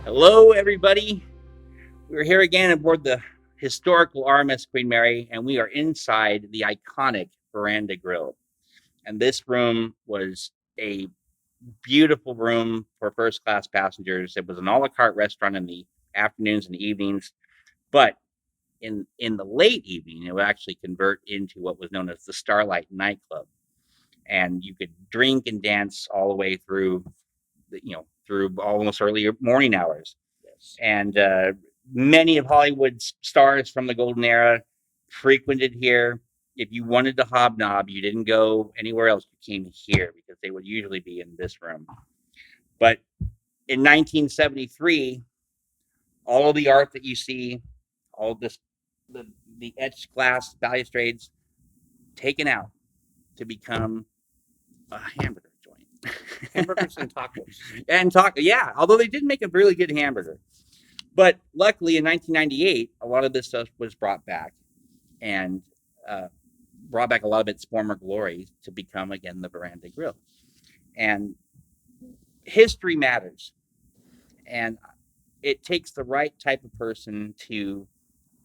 Hello, everybody. We're here again aboard the historical RMS Queen Mary, and we are inside the iconic Veranda Grill. And this room was a beautiful room for first class passengers. It was an a la carte restaurant in the afternoons and evenings, but in the late evening, it would actually convert into what was known as the Starlight nightclub, and you could drink and dance all the way through, through almost early morning hours. Yes. And many of Hollywood's stars from the golden era frequented here. If you wanted to hobnob, you didn't go anywhere else. You came here because they would usually be in this room. But in 1973, all of the art that you see, all this, the, the etched glass balustrades, taken out to become a hamburger joint. Hamburgers and tacos. And yeah. Although they did make a really good hamburger, but luckily in 1998, a lot of this stuff was brought back, and uh, brought back a lot of its former glory to become again the Veranda Grill. And history matters, and it takes the right type of person to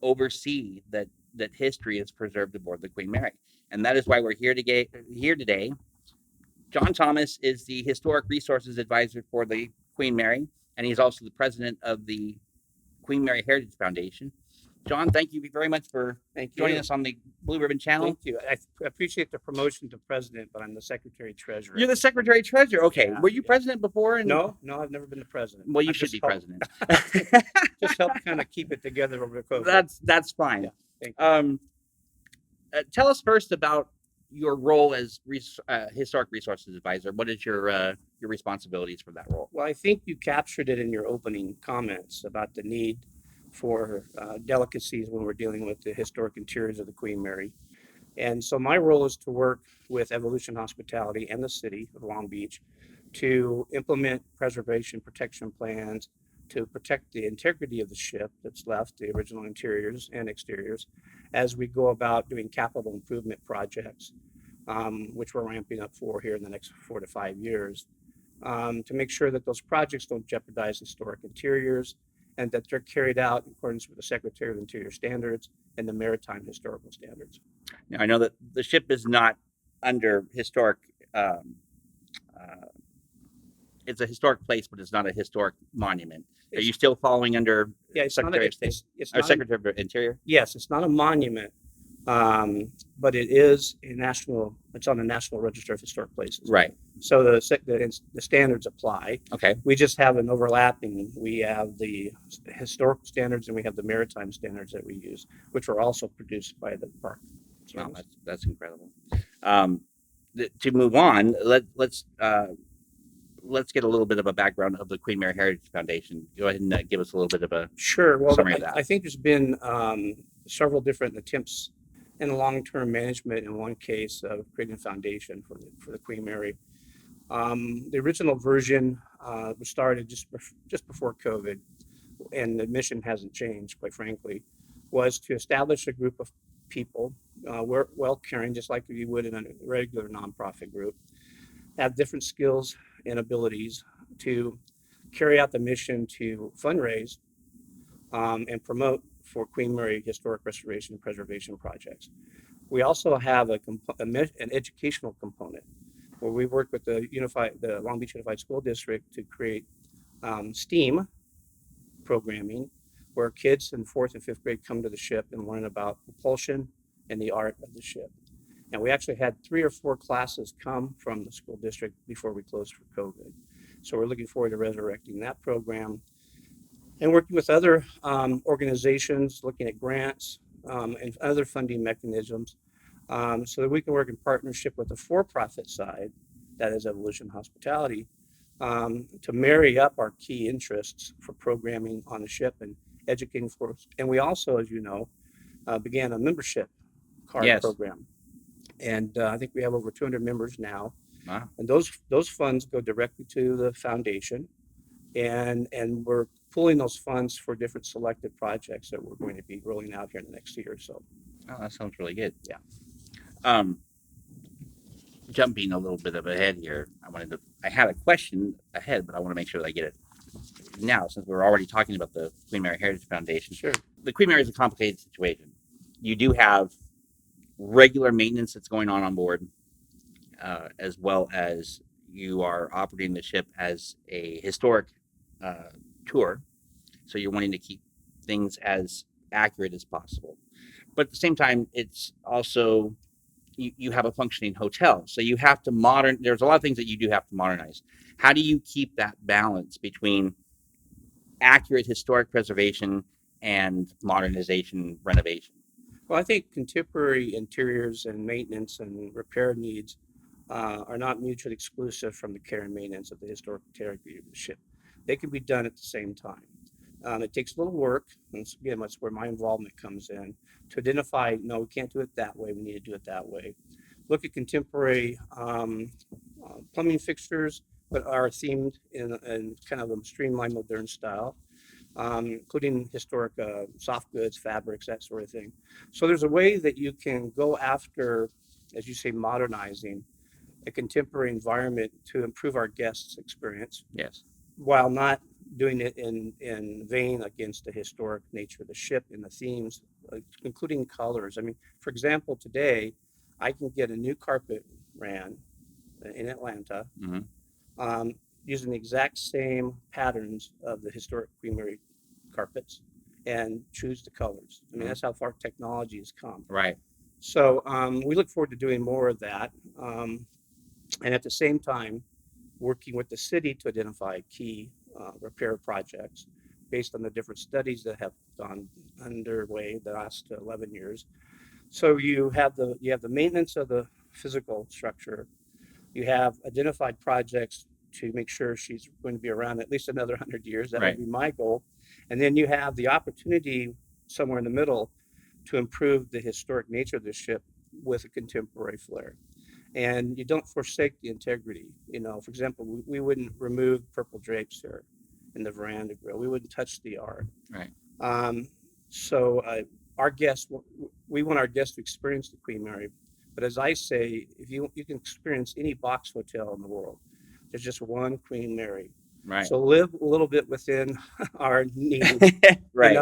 oversee that history is preserved aboard the Queen Mary, and that is why we're here today. John Thomas is the Historic Resources Advisor for the Queen Mary, and he's also the president of the Queen Mary Heritage Foundation. John, thank you very much for joining us on the Blue Ribbon Channel. Thank you. I appreciate the promotion to president, but I'm the secretary treasurer. You're the secretary treasurer. Okay. Yeah, Were you president before? No, I've never been the president. Well, you I've should be helped, president. just help kind of keep it together over the COVID. That's fine. Yeah, thank you. Tell us first about your role as historic resources advisor. What is your responsibilities for that role? Well, I think you captured it in your opening comments about the need for delicacies when we're dealing with the historic interiors of the Queen Mary. And so my role is to work with Evolution Hospitality and the city of Long Beach to implement preservation protection plans to protect the integrity of the ship that's left, the original interiors and exteriors, as we go about doing capital improvement projects, which we're ramping up for here in the next 4 to 5 years, to make sure that those projects don't jeopardize historic interiors and that they're carried out in accordance with the Secretary of Interior standards and the maritime historical standards. Now, I know that the ship is not under historic. Uh, it's a historic place, but it's not a historic monument. Are you still following under Secretary of State or Secretary of Interior? Yes, it's not a monument, but it is a national. It's on the National Register of Historic Places. Right. So the standards apply. Okay. We just have an overlapping. We have the historical standards and we have the maritime standards that we use, which were also produced by the park. Wow, that's incredible. To move on, let's get a little bit of a background of the Queen Mary Heritage Foundation. Go ahead and give us a little bit of a Sure. Well, summary of that. I think there's been several different attempts in long-term management. In one case, of creating a foundation for the Queen Mary. The original version was started just before COVID, and the mission hasn't changed, quite frankly, was to establish a group of people, well caring, just like you would in a regular nonprofit group, have different skills and abilities to carry out the mission to fundraise and promote for Queen Mary historic restoration and preservation projects. We also have an educational component where we work with the Long Beach Unified School District to create STEAM programming, where kids in 4th and 5th grade come to the ship and learn about propulsion and the art of the ship. And we actually had 3 or 4 classes come from the school district before we closed for COVID. So we're looking forward to resurrecting that program and working with other organizations, looking at grants and other funding mechanisms, so that we can work in partnership with the for-profit side, that is Evolution Hospitality, to marry up our key interests for programming on the ship and educating for. And we also, as you know, began a membership card program. And I think we have over 200 members now. Wow. And those funds go directly to the foundation. And we're pulling those funds for different selected projects that we're going to be rolling out here in the next year or so. Oh, that sounds really good. Yeah. Jumping a little bit of ahead here, I had a question ahead, but I want to make sure that I get it now, since we're already talking about the Queen Mary Heritage Foundation, Sure. the Queen Mary is a complicated situation. You do have regular maintenance that's going on board, as well as you are operating the ship as a historic uh, tour. So you're wanting to keep things as accurate as possible. But at the same time, it's also you have a functioning hotel. So you have to there's a lot of things that you do have to modernize. How do you keep that balance between accurate historic preservation and modernization renovation? Well, I think contemporary interiors and maintenance and repair needs are not mutually exclusive from the care and maintenance of the historic integrity of the ship. They can be done at the same time. It takes a little work, and again, that's where my involvement comes in, to identify, no, we can't do it that way, we need to do it that way. Look at contemporary plumbing fixtures, but are themed in kind of a streamlined, modern style, including historic soft goods, fabrics, that sort of thing. So there's a way that you can go after, as you say, modernizing a contemporary environment to improve our guests' experience Yes. while not doing it in vain against the historic nature of the ship and the themes, including colors. I mean, for example, today I can get a new carpet ran in Atlanta Mm-hmm. um, using the exact same patterns of the historic Queen Mary carpets and choose the colors. I mean, Mhm. that's how far technology has come. Right. So we look forward to doing more of that. And at the same time, working with the city to identify key repair projects based on the different studies that have gone underway the last 11 years. So you have the maintenance of the physical structure. You have identified projects to make sure she's going to be around at least another 100 years. That Right. would be my goal. And then you have the opportunity somewhere in the middle to improve the historic nature of the ship with a contemporary flair. And you don't forsake the integrity. For example, we wouldn't remove purple drapes here in the veranda grill. We wouldn't touch the art. Right. Um, so our guests, we want our guests to experience the Queen Mary. But as I say, if you can experience any box hotel in the world, there's just one Queen Mary. Right. So live a little bit within our needs. Right.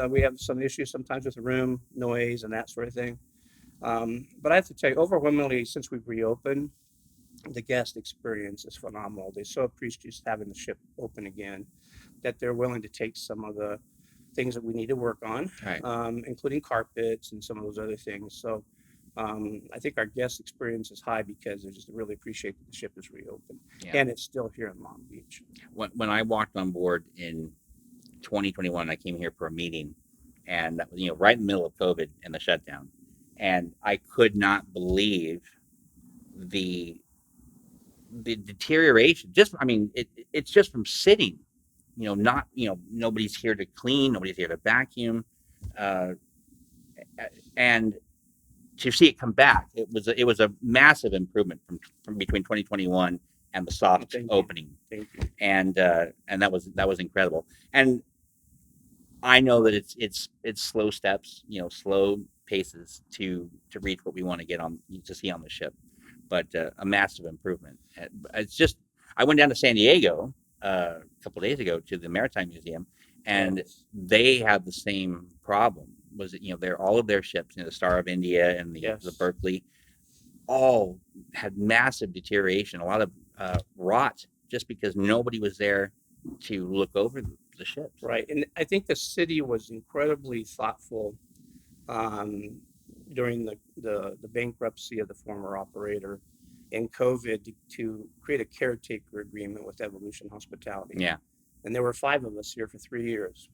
We have some issues sometimes with the room noise and that sort of thing. But I have to tell you, overwhelmingly, since we've reopened, the guest experience is phenomenal. They so appreciate just having the ship open again that they're willing to take some of the things that we need to work on, Right. including carpets and some of those other things. So I think our guest experience is high because they just really appreciate that the ship is reopened Yeah. and it's still here in Long Beach. When I walked on board in 2021, I came here for a meeting, and that was right in the middle of COVID and the shutdown, and I could not believe the deterioration. Just I mean, it's just from sitting. Not nobody's here to clean, nobody's here to vacuum, uh, and to see it come back, it was a massive improvement from between 2021 and the soft Thank you. opening, Thank you. and that was incredible. And I know that it's slow steps, slow paces to reach what we want to see on the ship, but a massive improvement. It's just I went down to San Diego a couple of days ago to the Maritime Museum, and Yes. they have the same problem. Was it they're all of their ships, the Star of India and the Yes. Berkeley, all had massive deterioration, a lot of rot, just because nobody was there to look over the ships. Right. And I think the city was incredibly thoughtful um, during the bankruptcy of the former operator and COVID to create a caretaker agreement with Evolution Hospitality. Yeah. And there were 5 of us here for 3 years,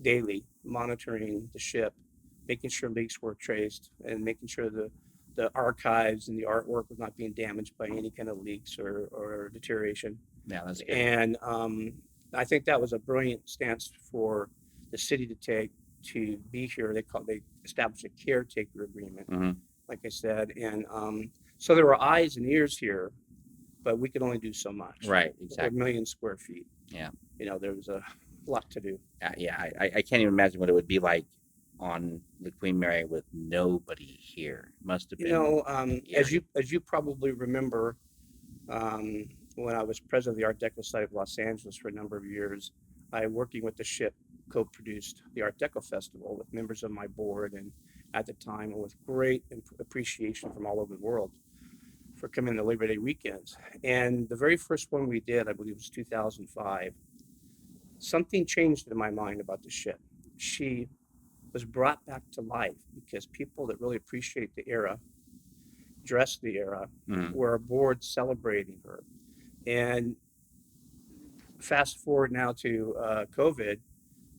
daily monitoring the ship, making sure leaks were traced, and making sure the archives and the artwork was not being damaged by any kind of leaks or deterioration. Yeah, that's good. And I think that was a brilliant stance for the city to take to be here. They established a caretaker agreement, Hmm. like I said, and so there were eyes and ears here, but we could only do so much. Right, We're exactly. 1,000,000 square feet. Yeah. There was a lot to do. Yeah, I can't even imagine what it would be like on the Queen Mary with nobody here. Must have been As eerie. you probably remember, when I was president of the Art Deco Society of Los Angeles for a number of years, I, working with the ship, co-produced the Art Deco Festival with members of my board, and at the time, with great appreciation from all over the world for coming to Labor Day weekends. And the very first one we did, I believe, was 2005. Something changed in my mind about the ship. She was brought back to life because people that really appreciate the era, dress the era, were aboard celebrating her. And fast forward now to COVID,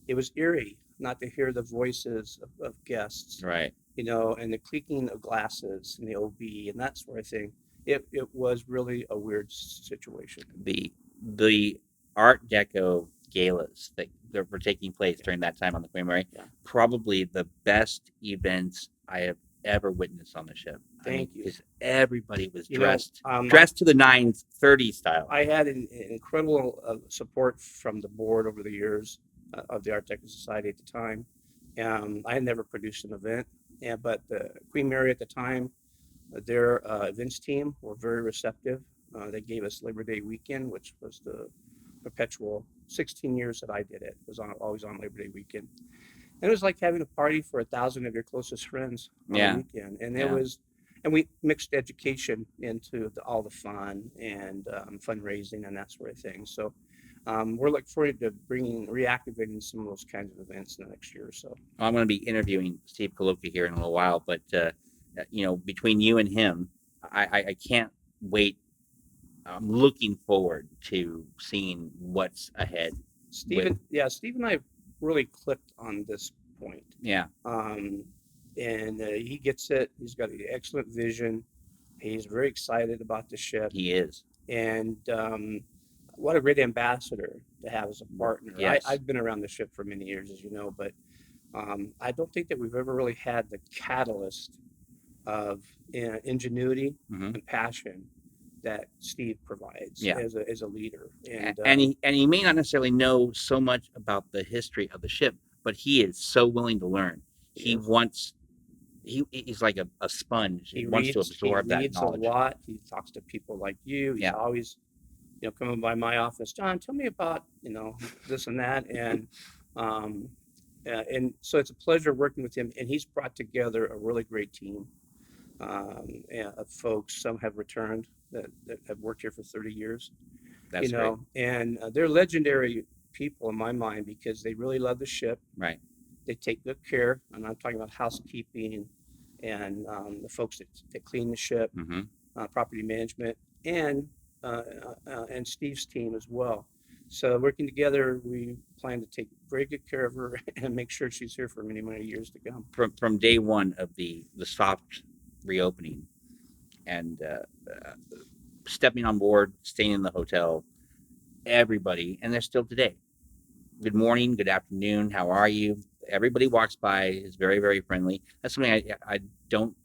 it was eerie not to hear the voices of guests, Right. and the clinking of glasses and the OB and that sort of thing. It was really a weird situation. The Art Deco galas that were taking place during that time on the Queen Mary, probably the best events I have ever witnessed on the ship. Thank you. Because everybody was You know, dressed to the 930 style. I had an incredible support from the board over the years of the Art Deco Society at the time. I had never produced an event, but the Queen Mary at the time, their events team were very receptive. They gave us Labor Day weekend, which was the perpetual 16 years that I did it. It was always on Labor Day weekend. And it was like having a party for 1,000 of your closest friends on the weekend. And it was, and we mixed education into all the fun and fundraising and that sort of thing. So we're looking forward to reactivating some of those kinds of events in the next year or so. I'm going to be interviewing Steve Kaloka here in a little while, but between you and him, I can't wait. I'm looking forward to seeing what's ahead. Steve and I really clicked on this point. Yeah. And he gets it. He's got an excellent vision. He's very excited about the ship. He is. And what a great ambassador to have as a partner. Yes. I've been around the ship for many years, as you know, but I don't think that we've ever really had the catalyst of ingenuity and passion that Steve provides as a leader. And he may not necessarily know so much about the history of the ship, but he is so willing to learn. He's like a sponge. He wants to absorb that knowledge. He reads a lot. He talks to people like you. He's always, coming by my office. John, tell me about, this and that. And so it's a pleasure working with him. And he's brought together a really great team of folks. Some have returned that have worked here for 30 years. That's great. And they're legendary people in my mind because they really love the ship. Right. They take good care, and I'm talking about housekeeping and the folks that clean the ship, property management, and Steve's team as well. So working together, we plan to take very good care of her and make sure she's here for many, many years to come. From day one of the soft reopening and stepping on board, staying in the hotel, everybody, and they're still today. Good morning, good afternoon, how are you? Everybody walks by, is very, very friendly. That's something I don't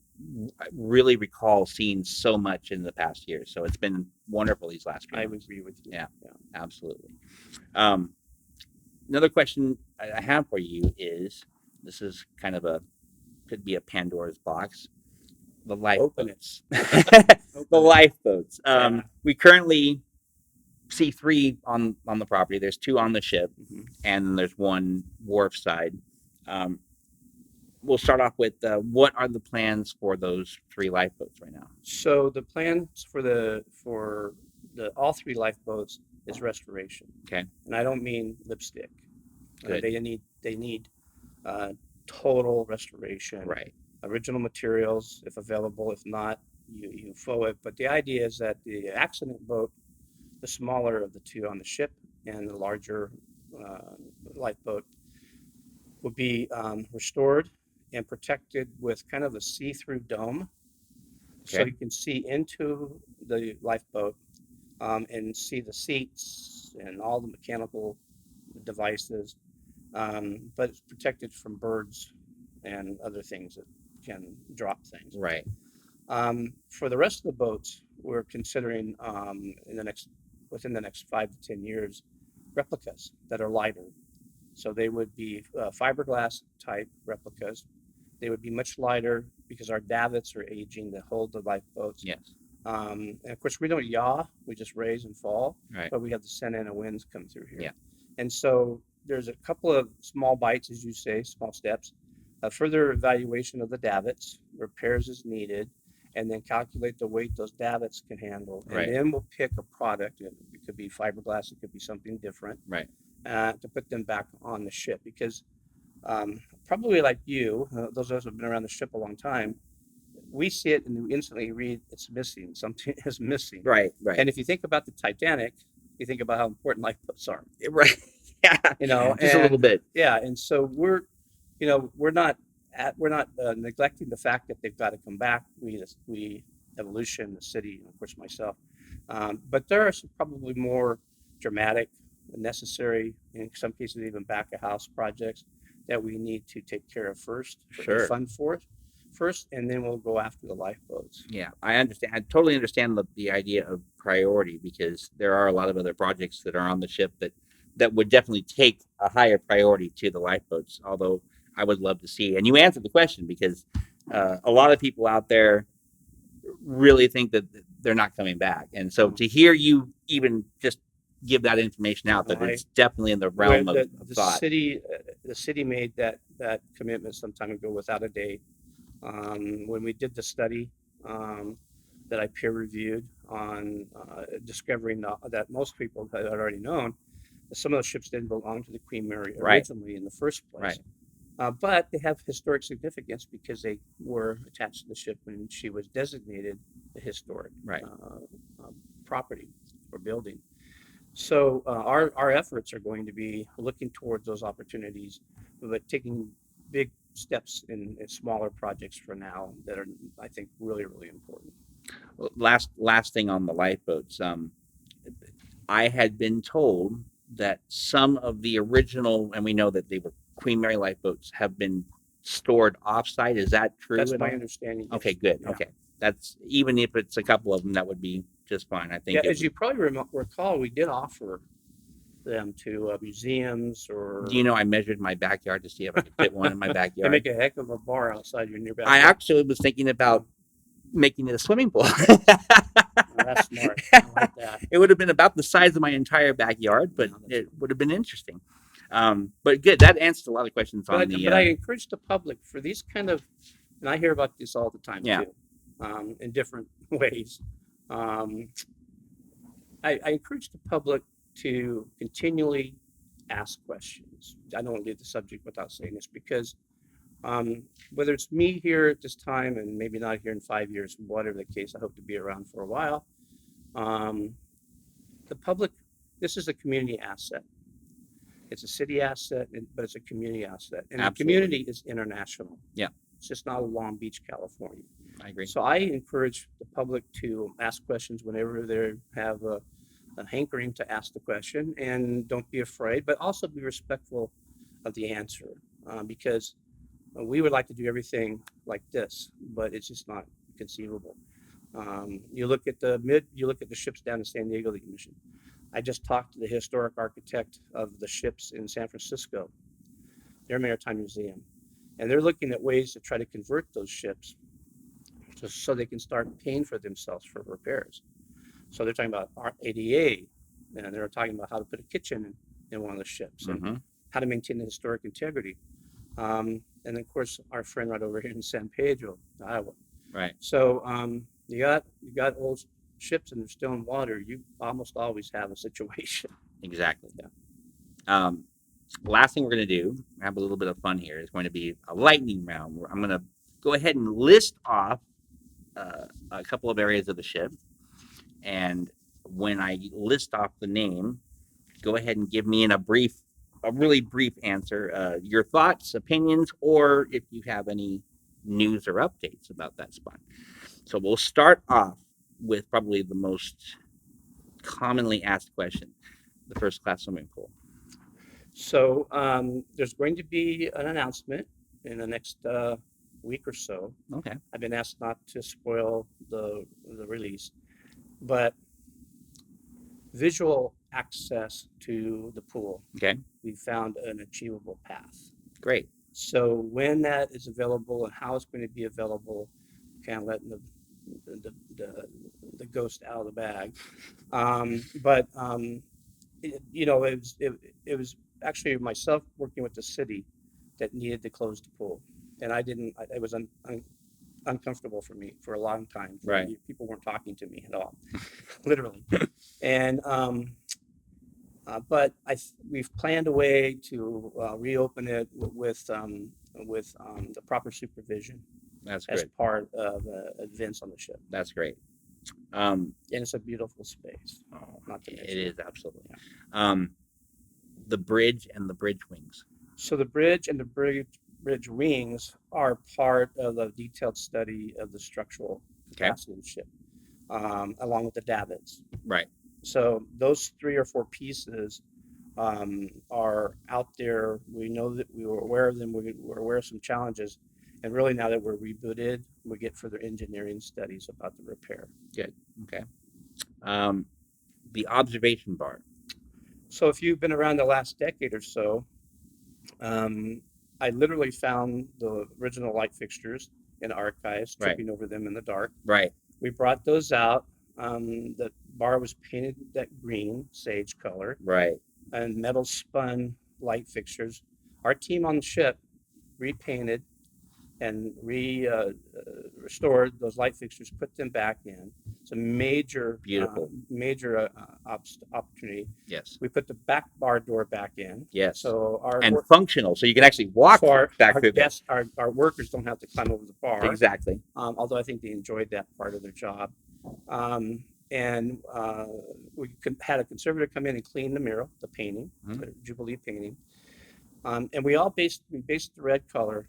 really recall seeing so much in the past year. So it's been wonderful these last few months. I would agree with you. Yeah, absolutely. Another question I have for you is, this is kind of could be a Pandora's box. The lifeboats. The lifeboats. We currently see 3 on the property. There's 2 on the ship, and there's 1 wharf side. We'll start off with what are the plans for those 3 lifeboats right now? So the plans for all 3 lifeboats is restoration. Okay. And I don't mean lipstick. Good. They need total restoration. Right. Original materials, if available. If not, you faux it. But the idea is that the accident boat, the smaller of the 2 on the ship, and the larger lifeboat, will be restored and protected with kind of a see-through dome. Okay. So you can see into the lifeboat and see the seats and all the mechanical devices, but it's protected from birds and other things that can drop things. Right. For the rest of the boats, we're considering within the next 5 to 10 years, replicas that are lighter. So they would be fiberglass type replicas. They would be much lighter because our davits are aging to hold the lifeboats. Yes. And of course, we don't yaw, we just raise and fall, Right. but we have the Santa Ana winds come through here. Yeah. And so there's a couple of small bites, as you say, small steps, a further evaluation of the davits, repairs as needed, and then calculate the weight those davits can handle. And Right. then we'll pick a product. It could be fiberglass, it could be something different, Right. to put them back on the ship. Because probably like you, those of us who have been around the ship a long time, we see it and we instantly read it's missing. Something is missing. Right. Right. And if you think about the Titanic, you think about how important lifeboats are. Right. Yeah. You know, Just a little bit. Yeah, and so we're not neglecting the fact that they've got to come back. We Evolution, the city, and of course myself. But there are some probably more dramatic, necessary, in some cases even back of house projects that we need to take care of first. Sure. Fund for it first, and then we'll go after the lifeboats. Yeah, I understand. I totally understand the idea of priority, because there are a lot of other projects that are on the ship that would definitely take a higher priority to the lifeboats. Although I would love to see, and you answered the question, because a lot of people out there really think that they're not coming back, and so to hear you even just give that information out, that it's definitely in the realm of thought. The city made that commitment some time ago without a date. When we did the study that I peer reviewed on discovering that most people had already known, that some of those ships didn't belong to the Queen Mary originally in the first place. But they have historic significance because they were attached to the ship when she was designated a historic property or building. So our efforts are going to be looking towards those opportunities, but taking big steps in smaller projects for now that are, I think, really, really important. Well, last thing on the lifeboats. I had been told that some of the original, and we know that they were Queen Mary lifeboats, have been stored offsite. Is that true? That's my understanding. Yes. Okay, good. Yeah. Okay, that's, even if it's a couple of them, that would be just fine. I think. Yeah, as you probably recall, we did offer them to museums or. Do you know, I measured my backyard to see if I could fit one in my backyard. They make a heck of a bar outside your backyard. I actually was thinking about making it a swimming pool. Oh, that's smart. I like that. It would have been about the size of my entire backyard, but it would have been interesting. But good, that answers a lot of questions on the. But I encourage the public for these kind of, and I hear about this all the time too, in different ways. I encourage the public to continually ask questions. I don't want to leave the subject without saying this, because whether it's me here at this time and maybe not here in 5 years, whatever the case, I hope to be around for a while. The public, this is a community asset. It's a city asset, but it's a community asset. And the community is international. Yeah. It's just not Long Beach, California. I agree. So I encourage the public to ask questions whenever they have a hankering to ask the question, and don't be afraid, but also be respectful of the answer, because we would like to do everything like this, but it's just not conceivable. You look at the ships down in San Diego that you mentioned. I just talked to the historic architect of the ships in San Francisco, their maritime museum, and they're looking at ways to try to convert those ships so they can start paying for themselves for repairs. So they're talking about ADA, and they're talking about how to put a kitchen in one of the ships, and how to maintain the historic integrity. And of course, our friend right over here in San Pedro, Iowa. Right. So you got old ships and they're still in water. You almost always have a situation. Exactly. Yeah. Last thing we're going to do, have a little bit of fun here, is going to be a lightning round, where I'm going to go ahead and list off a couple of areas of the ship. And when I list off the name, go ahead and give me a really brief answer, your thoughts, opinions, or if you have any news or updates about that spot. So we'll start off with probably the most commonly asked question, the first class swimming pool. So there's going to be an announcement in the next week or so. Okay. I've been asked not to spoil the release, but visual access to the pool. Okay. We found an achievable path. Great. So when that is available and how it's going to be available, can't let the ghost out of the bag. It was actually myself working with the city that needed to close the pool, and I didn't. It was uncomfortable for me for a long time. Right. People weren't talking to me at all, literally. And but we've planned a way to reopen it with the proper supervision That's as good. part of events on the ship. That's great. And it's a beautiful space. Not to It mention. is absolutely. The bridge and the bridge wings. So the bridge and the bridge wings are part of the detailed study of the structural capacity of the ship, along with the davits. Right. So those 3 or 4 pieces are out there. We know that we were aware of them. We were aware of some challenges. And really now that we're rebooted, we get further engineering studies about the repair. Good. Okay. The observation bar. So if you've been around the last decade or so, I literally found the original light fixtures in archives, tripping over them in the dark. Right. We brought those out. The bar was painted that green, sage color. Right. And metal spun light fixtures. Our team on the ship repainted and restored those light fixtures, put them back in. It's a major, beautiful, opportunity. Yes. We put the back bar door back in. Yes. So functional, so you can actually walk back through. Yes, our workers don't have to climb over the bar. Exactly. Although I think they enjoyed that part of their job. And we had a conservator come in and clean the mural, the painting, the Jubilee painting. And we based the red color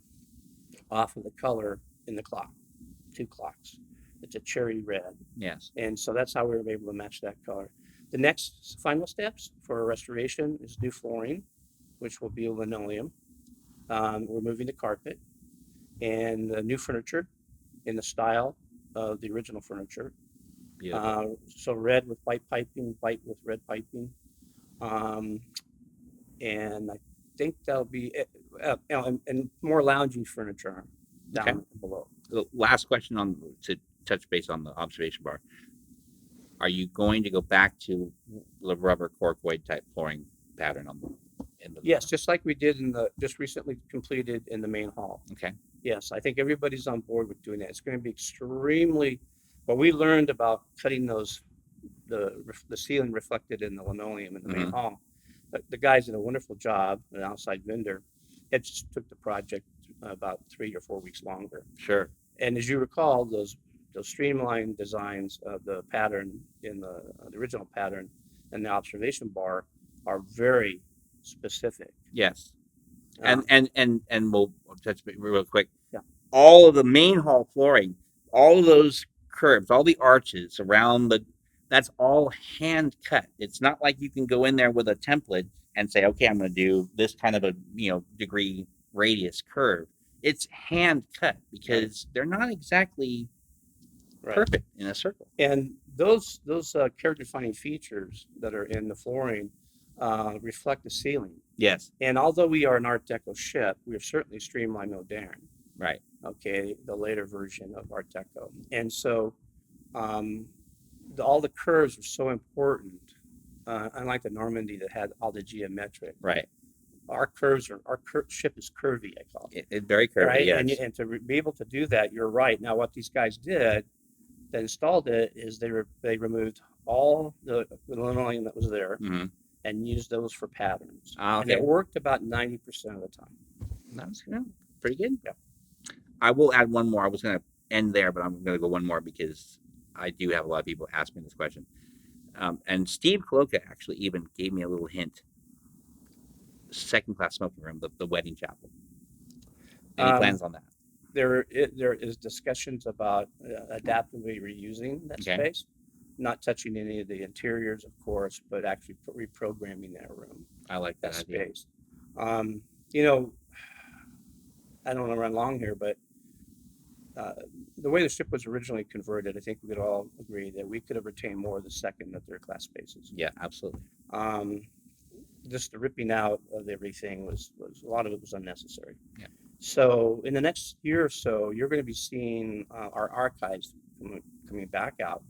off of the color in the clock, 2 clocks. It's a cherry red. Yes. And so that's how we were able to match that color. The next final steps for restoration is new flooring, which will be linoleum. We're moving the carpet and the new furniture in the style of the original furniture. So red with white piping, white with red piping. And I think that'll be it. And more lounging furniture down below. The last question to touch base on the observation bar. Are you going to go back to the rubber corkwood type flooring pattern Yes, just like we did just recently completed in the main hall. Okay. Yes, I think everybody's on board with doing that. It's going to be extremely. What we learned about cutting the ceiling reflected in the linoleum in the main hall. The guys did a wonderful job, an outside vendor. It just took the project about 3 or 4 weeks longer. Sure. And as you recall, those streamlined designs of the pattern in the original pattern and the observation bar are very specific. Yes. And we'll touch base real quick. Yeah. All of the main hall flooring, all of those curves, all the arches around that's all hand cut. It's not like you can go in there with a template and say, okay, I'm going to do this kind of a degree radius curve. It's hand cut because they're not exactly perfect in a circle. And those character defining features that are in the flooring reflect the ceiling. Yes. And although we are an Art Deco ship, we are certainly streamlined modern. Right. Okay, the later version of Art Deco. And so all the curves are so important, unlike the Normandy that had all the geometric. Right. Our ship is curvy, I call it. It's very curvy, right? Yes. And to be able to do that, you're right. Now, what these guys did that installed it is they removed all the linoleum that was there and used those for patterns. Okay. And it worked about 90% of the time. That's pretty good. Yeah. I will add one more. I was going to end there, but I'm going to go one more because I do have a lot of people ask me this question. And Steve Koloka actually even gave me a little hint. Second class smoking room, the wedding chapel. Any plans on that? There is discussions about adaptively reusing that space, not touching any of the interiors, of course, but actually reprogramming that room. I like that space. I don't want to run long here, but the way the ship was originally converted, I think we could all agree that we could have retained more of the second and third class spaces. Yeah, absolutely. Just the ripping out of everything was a lot of it was unnecessary. Yeah. So in the next year or so, you're going to be seeing our archives coming back out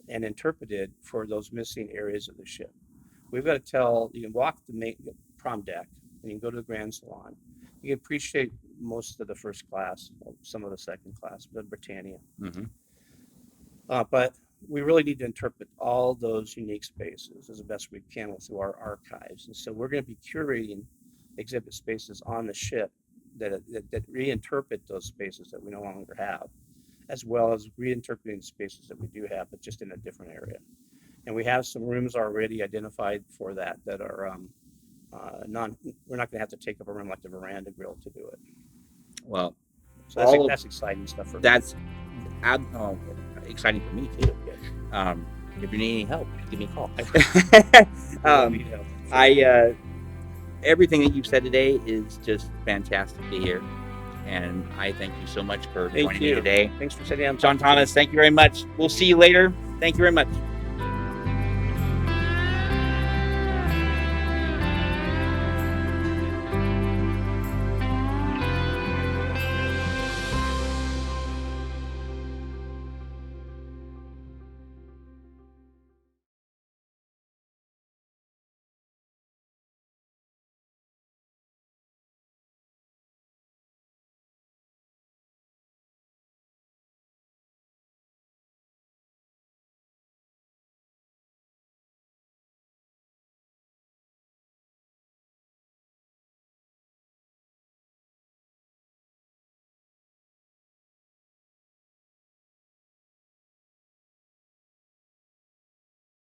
and interpreted for those missing areas of the ship. We've got to tell, you can walk the main prom deck and you can go to the Grand Salon. You can appreciate most of the first class, some of the second class, the Britannia. Mhm. But we really need to interpret all those unique spaces as best we can through our archives. And so we're going to be curating exhibit spaces on the ship that reinterpret those spaces that we no longer have, as well as reinterpreting spaces that we do have, but just in a different area. And we have some rooms already identified for that are we're not going to have to take up a room like the Veranda Grill to do it. Well, So that's exciting stuff for me. that's exciting for me too. If you need any help, give me a call. Everything that you've said today is just fantastic to hear, and I thank you so much for joining me today. Thanks for sitting down. John Thomas, thank you very much. We'll see you later. Thank you very much.